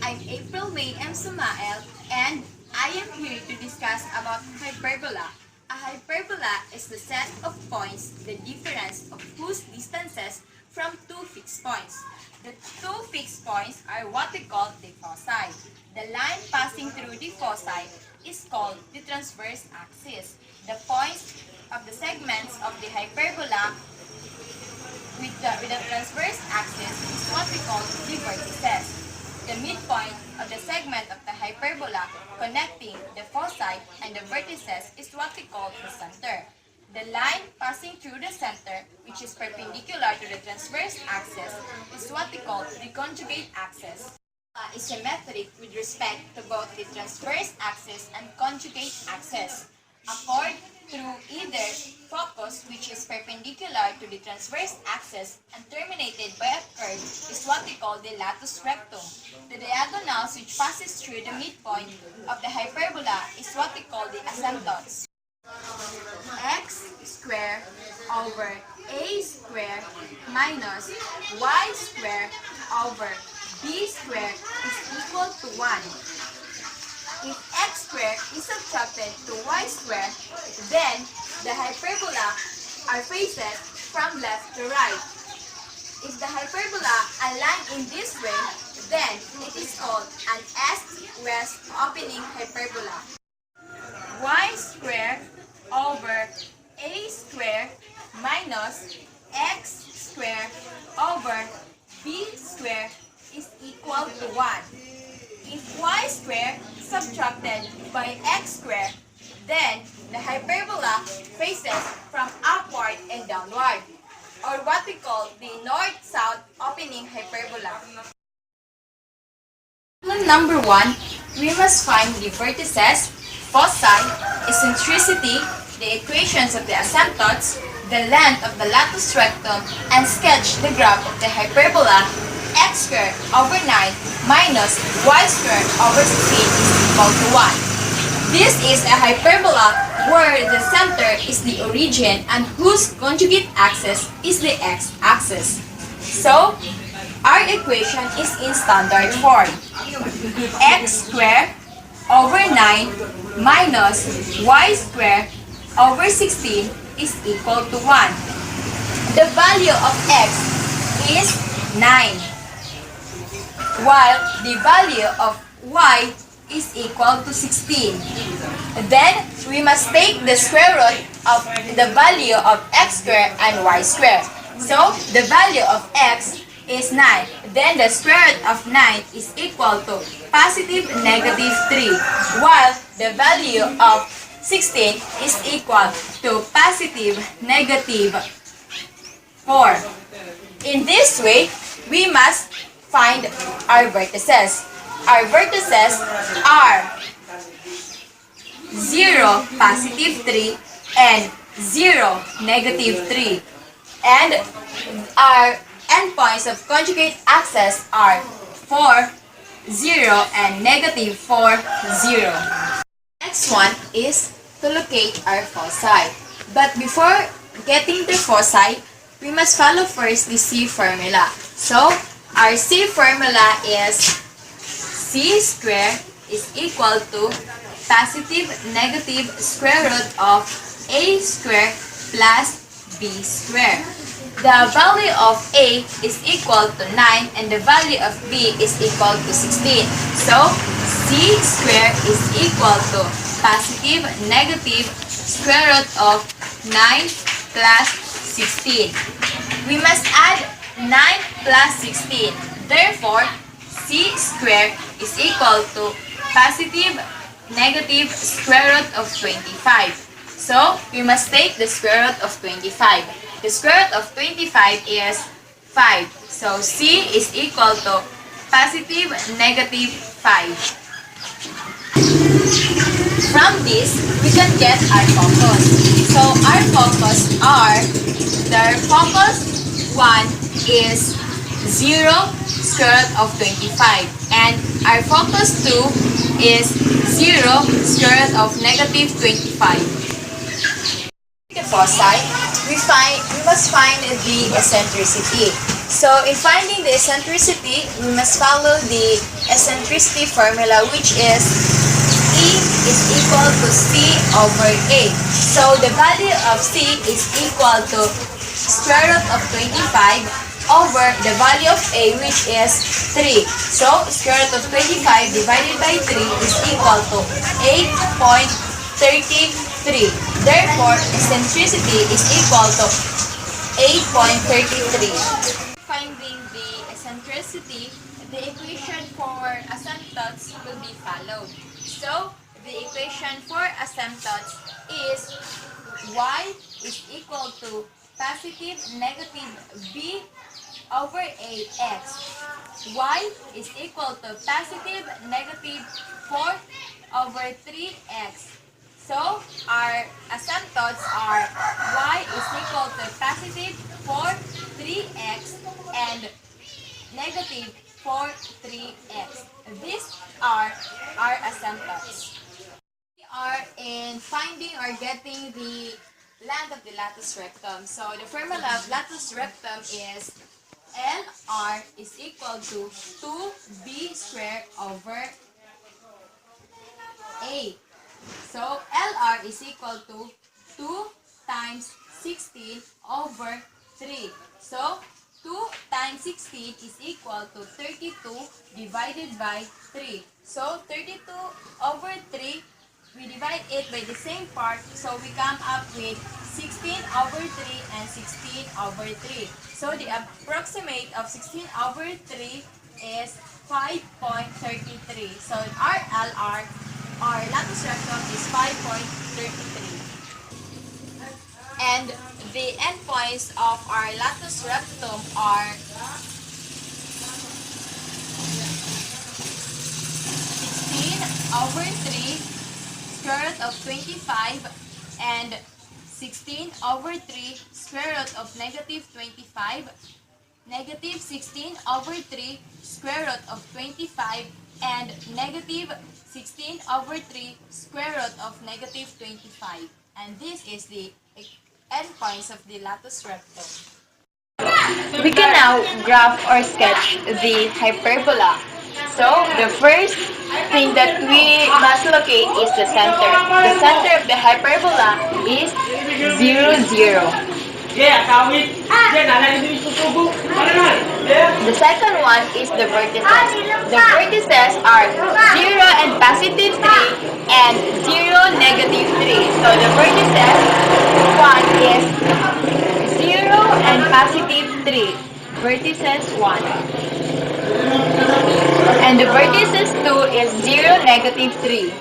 I'm April MAE M Sumael, and I am here to discuss about hyperbola. A hyperbola is the set of points, the difference of whose distances from two fixed points. The two fixed points are what we call the foci. The line passing through the foci is called the transverse axis. The points of the segments of the hyperbola with the transverse axis is what we call the vertices. The midpoint of the segment of the hyperbola connecting the foci and the vertices is what we call the center. The line passing through the center, which is perpendicular to the transverse axis, is what we call the conjugate axis. Is symmetric with respect to both the transverse axis and conjugate axis. A chord through either focus, which is perpendicular to the transverse axis and terminated by a curve, is what we call the latus rectum. The diagonals which passes through the midpoint of the hyperbola is what we call the asymptotes. X squared over a squared minus y squared over b squared is equal to 1. If x squared is subtracted to y squared, then the hyperbola are faces from left to right. If the hyperbola align in this way, then it is called an east-west opening hyperbola. Y squared over a squared minus x squared over b squared is equal to 1. If y squared is subtracted by x squared, then the hyperbola faces from upward and downward, or what we call the north-south opening hyperbola. Problem number 1, we must find the vertices, foci, eccentricity, the equations of the asymptotes, the length of the latus rectum, and sketch the graph of the hyperbola x squared over 9 minus y squared over 16 is equal to 1. This is a hyperbola where the center is the origin and whose conjugate axis is the x-axis. So, our equation is in standard form. X squared over 9 minus y squared over 16 is equal to 1. The value of x is 9, while the value of y is equal to 16. Then, we must take the square root of the value of x squared and y squared. So, the value of x is 9. Then, the square root of 9 is equal to positive negative 3, while the value of 16 is equal to positive negative 4. In this way, we must find our vertices. Our vertices are 0, positive 3, and 0, negative 3. And our endpoints of conjugate axis are 4, 0, and negative 4, 0. Next one is to locate our foci. But before getting the foci, we must follow first the C formula. So, our C formula is C squared is equal to positive negative square root of A squared plus B squared. The value of A is equal to 9 and the value of B is equal to 16. So, C squared is equal to positive negative square root of 9 plus 16. We must add 9 plus 16. Therefore, C squared is equal to positive negative square root of 25. So, we must take the square root of 25. The square root of 25 is 5. So, C is equal to positive negative 5. From this, we can get our focus. So, our focus are, the focus 1 is 0 square root of 25. And our focus 2 is 0 square root of negative 25. The foci, we we must find the eccentricity. So in finding the eccentricity, we must follow the eccentricity formula, which is E is equal to C over A. So the value of C is equal to square root of 25 over the value of A, which is 3. So square root of 25 divided by 3 is equal to 8.33. Therefore, eccentricity is equal to 8.33. Finding the eccentricity, the equation for asymptotes will be followed. So, the equation for asymptotes is y is equal to positive negative b over ax. Y is equal to positive negative 4 over 3x. So, our asymptotes are y is equal to positive 4, 3x and negative 4, 3x. These are our asymptotes. We are in finding or getting the length of the latus rectum. So, the formula of latus rectum is LR is equal to 2b squared over A. So, LR is equal to 2 times 16 over 3. So, 2 times 16 is equal to 32 divided by 3. So, 32 over 3, we divide it by the same part. So, we come up with 16 over 3 and 16 over 3. So, the approximate of 16 over 3 is 5.33. So, our LR, our latus rectum is 5.33. And the endpoints of our latus rectum are 16 over 3 square root of 25 and 16 over 3 square root of negative 25, negative 16 over 3 square root of 25 and negative 16 over 3 square root of negative 25. And this is the endpoints of the latus rectum. We can now graph or sketch the hyperbola. So, the first thing that we must locate is the center. The center of the hyperbola is 0, 0. The second one is the vertices. The vertices are 0 and positive 3 and 0, negative 3. So the vertices 1 is 0 and positive 3. Vertices 1. And the vertices 2 is 0, negative 3.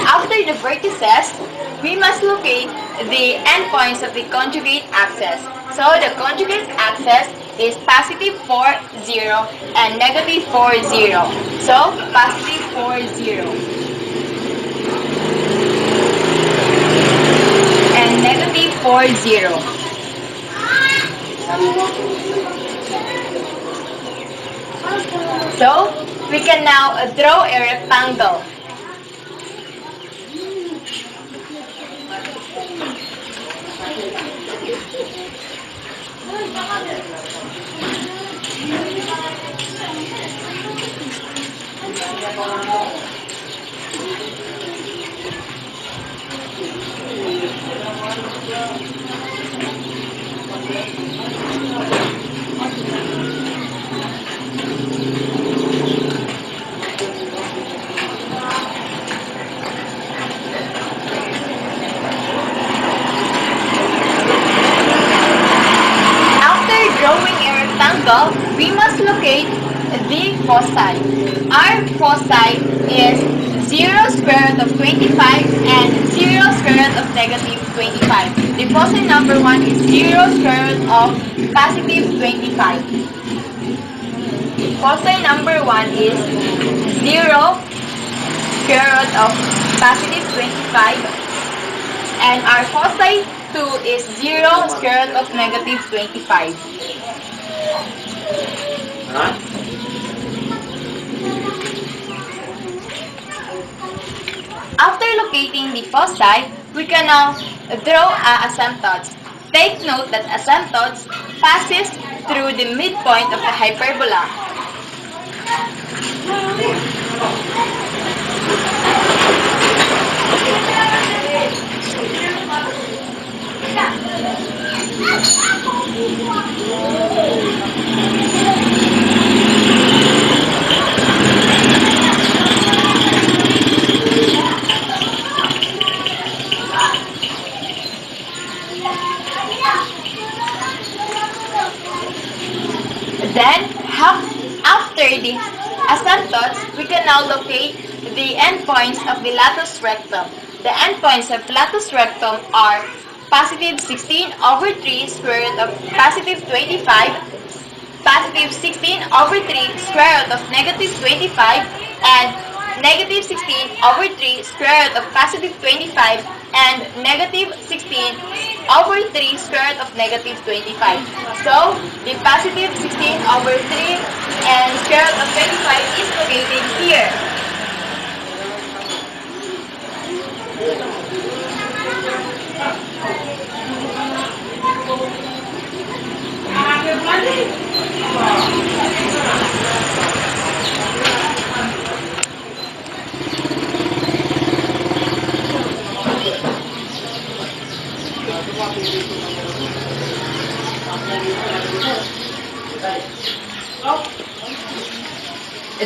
After the vertices, we must locate the endpoints of the conjugate axis. So the conjugate axis is positive 4, 0 and negative 4, 0. So positive 4, 0 and negative 4, 0. So we can now draw a rectangle. We must locate the foci. Our foci is 0 square root of 25 and 0 square root of negative 25. The foci number 1 is 0 square root of positive 25. Foci number 1 is 0 square root of positive 25. And our foci 2 is 0 square root of negative 25. After locating the foci, we can now draw asymptotes. Take note that asymptotes passes through the midpoint of the hyperbola. Then, after the asymptotes, we can now locate the endpoints of the latus rectum. The endpoints of latus rectum are positive 16 over 3 square root of positive 25, positive 16 over 3 square root of negative 25, and negative 16 over 3 square root of positive 25, and negative 16 over 3 square root of negative 25. So, the positive 16 over 3 and square root of 25 is located here.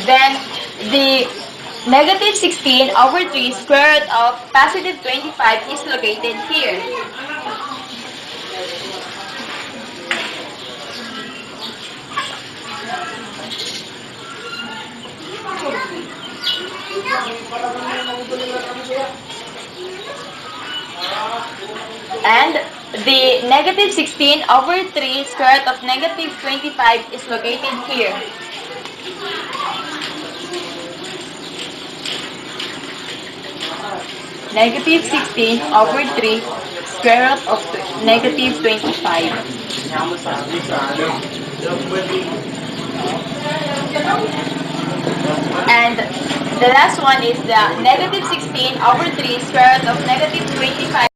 Then, the negative 16 over 3 square root of positive 25 is located here. And the negative 16 over 3 square root of negative 25 is located here. Negative 16 over 3 square root of negative 25. And the last one is the negative 16 over 3 square root of negative 25.